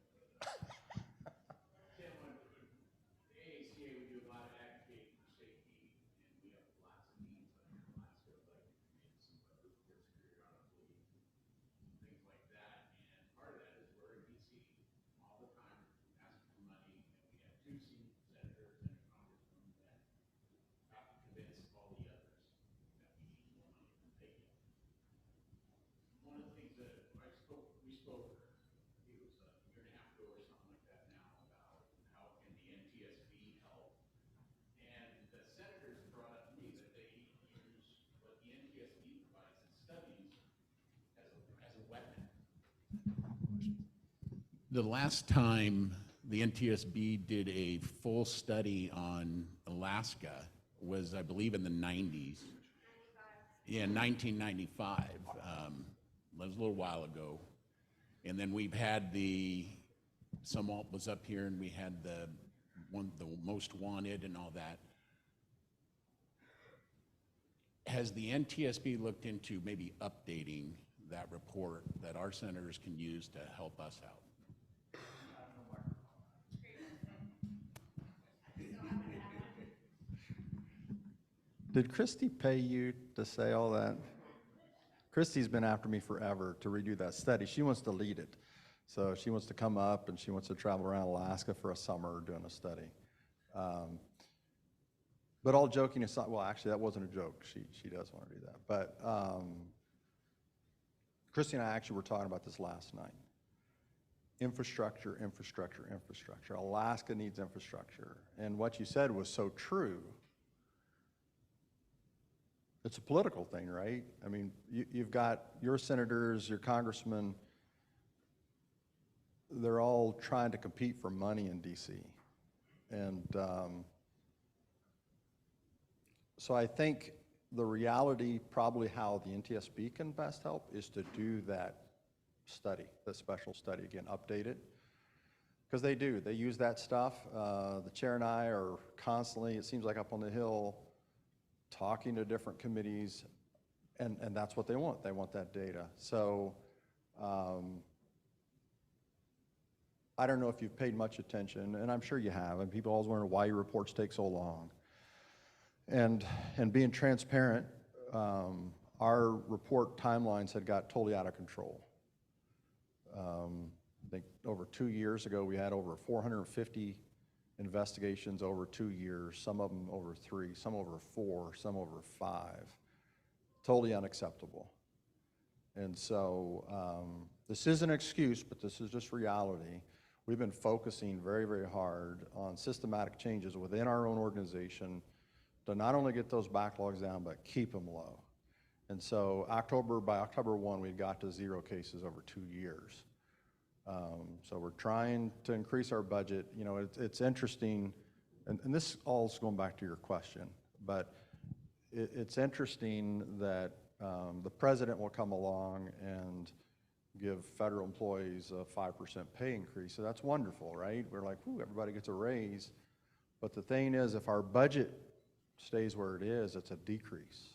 Tim, the AACA, we do a lot of advocating for safety, and we have lots of needs up here in Alaska, like some reports periodically, things like that. And part of that is we're in DC all the time asking for money, and we have two senators and a congressman that have to convince all the others that we need more money than they get. One of the things that we spoke, it was a year and a half ago or something like that now, about how can the NTSB help. And the senators brought up to me that they use what the NTSB provides in studies as a weapon. The last time the NTSB did a full study on Alaska was, I believe, in the 90s. Yeah, 1995. That was a little while ago. And then we've had Sumwalt was up here, and we had the most wanted and all that. Has the NTSB looked into maybe updating that report that our senators can use to help us out? Did Kristi pay you to say all that? Kristi's been after me forever to redo that study. She wants to lead it. So she wants to come up and she wants to travel around Alaska for a summer doing a study. But all joking aside, well, actually, that wasn't a joke. She does want to do that. But Kristi and I actually were talking about this last night. Infrastructure, infrastructure, infrastructure. Alaska needs infrastructure. And what you said was so true. It's a political thing, right? I mean, you've got your senators, your congressmen, they're all trying to compete for money in DC. And so I think the reality, probably how the NTSB can best help, is to do that study, the special study, again, update it. Because they do, they use that stuff. The chair and I are constantly, it seems like up on the Hill, talking to different committees, and that's what they want. They want that data. So I don't know if you've paid much attention, and I'm sure you have, and people always wonder why your reports take so long. And being transparent, our report timelines had got totally out of control. I think over 2 years ago, we had over 450 investigations over 2 years, some of them over 3, some over 4, some over 5. Totally unacceptable. And so this is an excuse, but this is just reality. We've been focusing very, very hard on systematic changes within our own organization to not only get those backlogs down, but keep them low. And so by October 1, we got to 0 cases over 2 years. So we're trying to increase our budget. You know, it's interesting, and this all is going back to your question, but it's interesting that the president will come along and give federal employees a 5% pay increase. So that's wonderful, right? We're like, whoo, everybody gets a raise. But the thing is, if our budget stays where it is, it's a decrease.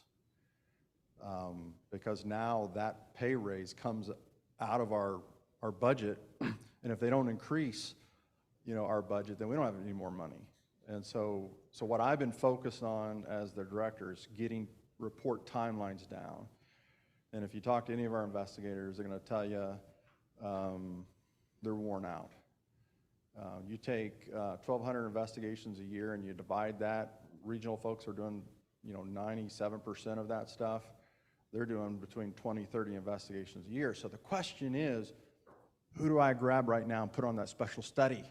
Because now that pay raise comes out of our budget, and if they don't increase, you know, our budget, then we don't have any more money. And so what I've been focused on as the director is getting report timelines down. And if you talk to any of our investigators, they're going to tell you they're worn out. You take 1,200 investigations a year and you divide that. Regional folks are doing, you know, 97% of that stuff. They're doing between 20, 30 investigations a year. So the question is, who do I grab right now and put on that special study?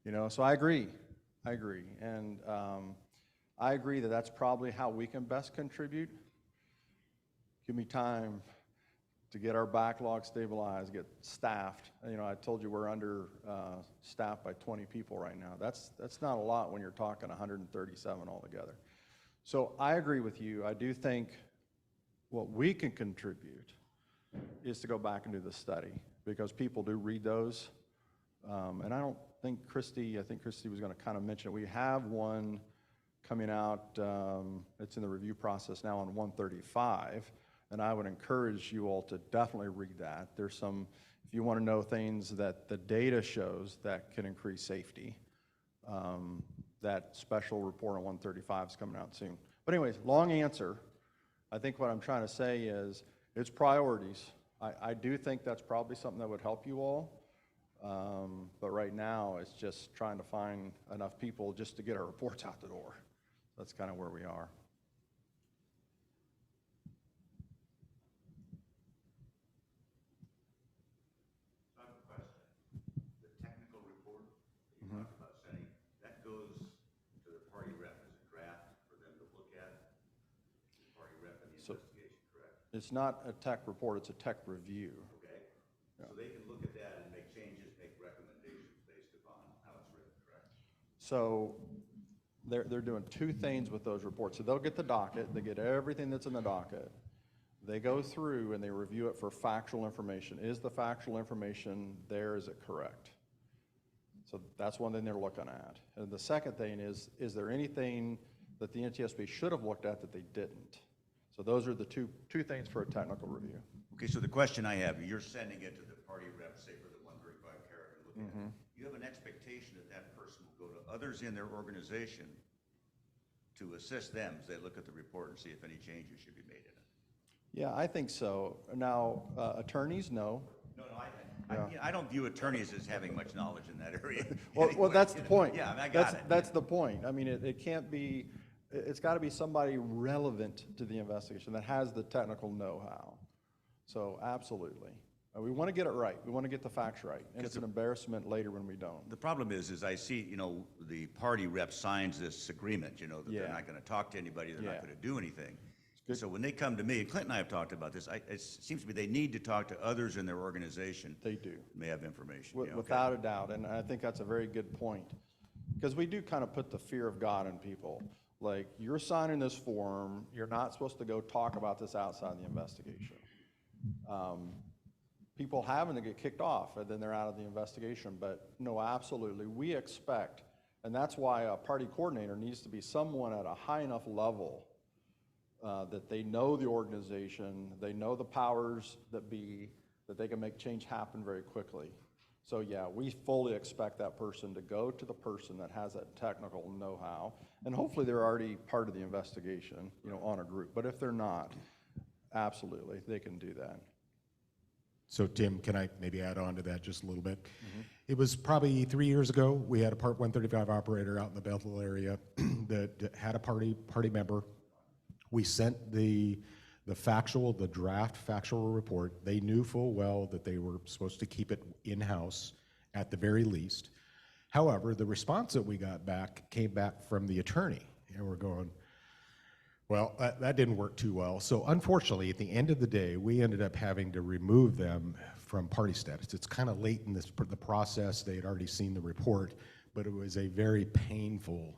You know, so I agree. And I agree that that's probably how we can best contribute. Give me time to get our backlog stabilized, get staffed. You know, I told you we're under staffed by 20 people right now. That's not a lot when you're talking 137 altogether. So I agree with you. I do think what we can contribute is to go back and do the study, because people do read those. And I don't think Kristi, I think Kristi was going to kind of mention it. We have one coming out, it's in the review process now on 135, and I would encourage you all to definitely read that. There's some, if you want to know things that the data shows that can increase safety, that special report on 135 is coming out soon. But anyways, long answer. I think what I'm trying to say is it's priorities. I do think that's probably something that would help you all. But right now, it's just trying to find enough people just to get our reports out the door. That's kind of where we are. So I have a question. The technical report that you talked about sending, that goes to the party rep as a draft for them to look at? The party rep in the investigation, correct? It's not a tech report, it's a tech review. Okay. So they can look at that and make changes, make recommendations based upon how it's written, correct? So they're doing two things with those reports. So they'll get the docket, they get everything that's in the docket. They go through and they review it for factual information. Is the factual information there? Is it correct? So that's one thing they're looking at. And the second thing is there anything that the NTSB should have looked at that they didn't? So those are the two things for a technical review. Okay, so the question I have, you're sending it to the party rep, say for the 135 character, look at it. You have an expectation that that person will go to others in their organization to assist them as they look at the report and see if any changes should be made in it. Yeah, I think so. Now, attorneys, no. No, I don't view attorneys as having much knowledge in that area. Well, Anyway, that's the point. Yeah, I mean, I got it. That's the point. I mean, it can't be, it's got to be somebody relevant to the investigation that has the technical know-how. So absolutely. We want to get it right. We want to get the facts right. And it's an embarrassment later when we don't. The problem is I see, you know, the party rep signs this agreement, you know, that they're Yeah. not going to talk to anybody, they're Yeah. not going to do anything. So when they come to me, and Clint and I have talked about this, it seems to me they need to talk to others in their organization. They do. May have information. Yeah, okay. Without a doubt. And I think that's a very good point. Because we do kind of put the fear of God in people. Like, you're signing this form, you're not supposed to go talk about this outside the investigation. People have and they get kicked off, and then they're out of the investigation. But no, absolutely, we expect, and that's why a party coordinator needs to be someone at a high enough level that they know the organization, they know the powers that be, that they can make change happen very quickly. So yeah, we fully expect that person to go to the person that has that technical know-how, and hopefully they're already part of the investigation, you know, on a group. But if they're not, absolutely, they can do that. So Tim, can I maybe add on to that just a little bit? It was probably 3 years ago, we had a Part 135 operator out in the Belleville area that had a party member. We sent the draft factual report. They knew full well that they were supposed to keep it in-house at the very least. However, the response that we got back came back from the attorney, and we're going, well, that didn't work too well. So unfortunately, at the end of the day, we ended up having to remove them from party status. It's kind of late in the process. They had already seen the report, but it was a very painful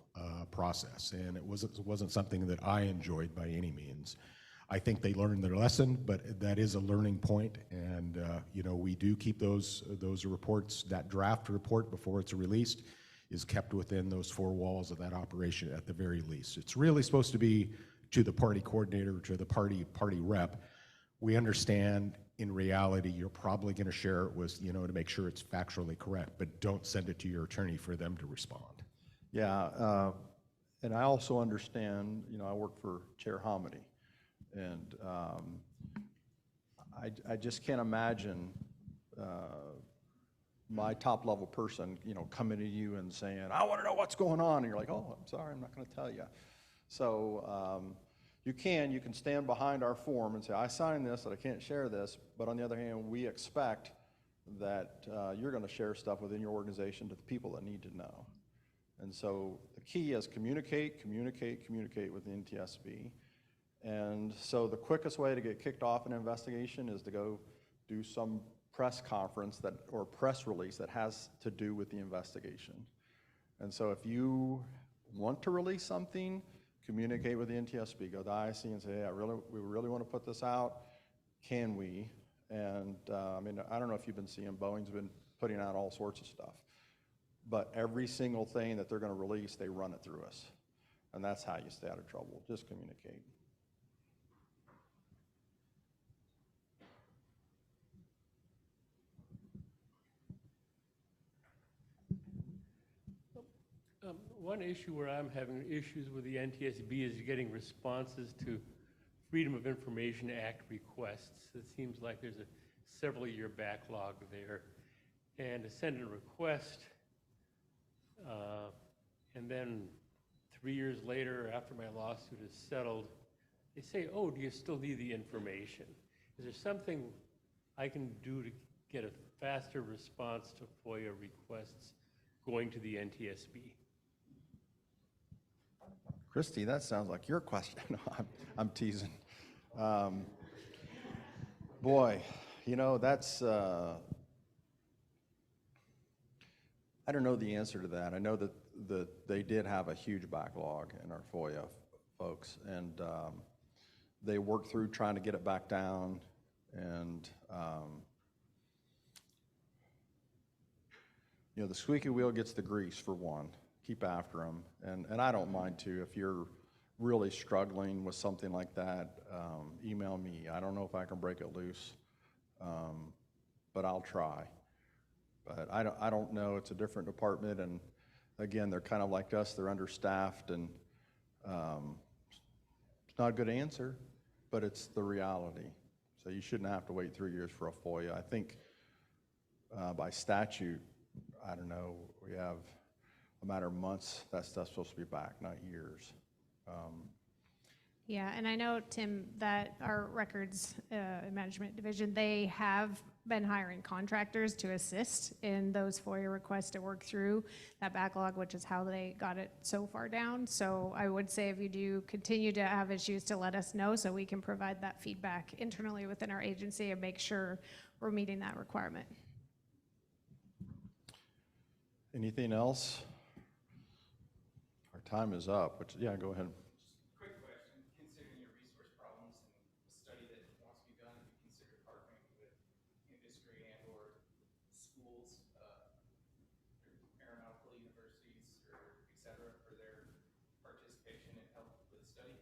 process, and it wasn't something that I enjoyed by any means. I think they learned their lesson, but that is a learning point, and you know, we do keep those reports. That draft report before it's released is kept within those four walls of that operation at the very least. It's really supposed to be to the party coordinator, to the party rep. We understand in reality you're probably going to share it with, you know, to make sure it's factually correct, but don't send it to your attorney for them to respond. Yeah, and I also understand, you know, I work for Chair Hominy, and I just can't imagine my top level person, you know, coming to you and saying, I want to know what's going on, and you're like, oh, I'm sorry, I'm not going to tell you. So you can stand behind our form and say, I signed this, that I can't share this, but on the other hand, we expect that you're going to share stuff within your organization to the people that need to know. And so the key is communicate with the NTSB. And so the quickest way to get kicked off an investigation is to go do some press conference or press release that has to do with the investigation. And so if you want to release something, communicate with the NTSB. Go to the IAC and say, hey, we really want to put this out. Can we? And I mean, I don't know if you've been seeing, Boeing's been putting out all sorts of stuff. But every single thing that they're going to release, they run it through us. And that's how you stay out of trouble. Just communicate. One issue where I'm having issues with the NTSB is getting responses to Freedom of Information Act requests. It seems like there's a several-year backlog there. And to send a request, and then 3 years later, after my lawsuit is settled, they say, oh, do you still need the information? Is there something I can do to get a faster response to FOIA requests going to the NTSB? Kristi, that sounds like your question. No, I'm teasing. Boy, you know, that's, I don't know the answer to that. I know that they did have a huge backlog in our FOIA folks, and they worked through trying to get it back down, and you know, the squeaky wheel gets the grease, for one. Keep after them, and I don't mind too. If you're really struggling with something like that, email me. I don't know if I can break it loose, but I'll try. But I don't know. It's a different department, and again, they're kind of like us. They're understaffed, and it's not a good answer, but it's the reality. So you shouldn't have to wait 3 years for a FOIA. I think by statute, I don't know, we have a matter of months. That stuff's supposed to be back, not years. Yeah, and I know, Tim, that our records management division, they have been hiring contractors to assist in those FOIA requests to work through that backlog, which is how they got it so far down. So I would say if you do continue to have issues, to let us know so we can provide that feedback internally within our agency and make sure we're meeting that requirement. Anything else? Our time is up, which, yeah, go ahead. Quick question, considering your resource problems and the study that wants to be done, have you considered partnering with industry and or schools, aeronautical universities, or et cetera, for their participation and help with the study?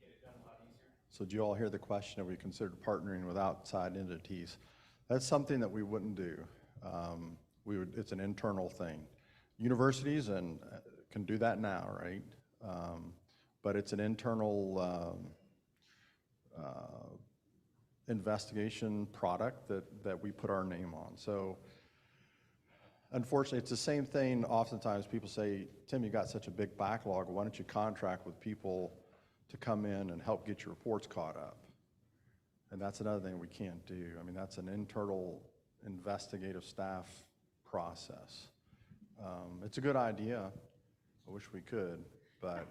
Get it done a lot easier? So did you all hear the question, have we considered partnering with outside entities? That's something that we wouldn't do. It's an internal thing. Universities can do that now, right? But it's an internal investigation product that we put our name on. So unfortunately, it's the same thing. Oftentimes people say, Tim, you got such a big backlog, why don't you contract with people to come in and help get your reports caught up? And that's another thing we can't do. I mean, that's an internal investigative staff process. It's a good idea. I wish we could, but.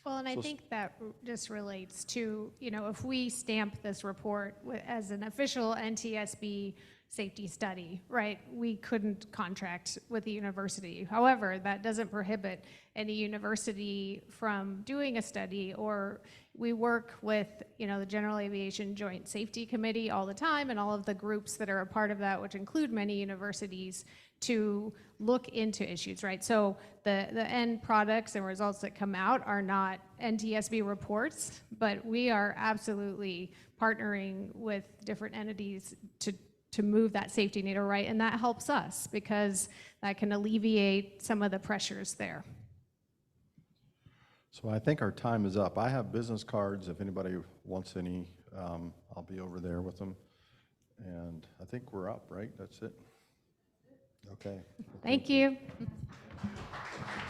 Well, and I think that just relates to, you know, if we stamp this report as an official NTSB safety study, right, we couldn't contract with the university. However, that doesn't prohibit any university from doing a study, or we work with, you know, the General Aviation Joint Safety Committee all the time, and all of the groups that are a part of that, which include many universities, to look into issues, right? So the end products and results that come out are not NTSB reports, but we are absolutely partnering with different entities to move that safety needle, right? And that helps us because that can alleviate some of the pressures there. So I think our time is up. I have business cards. If anybody wants any, I'll be over there with them. And I think we're up, right? That's it? Okay. Thank you.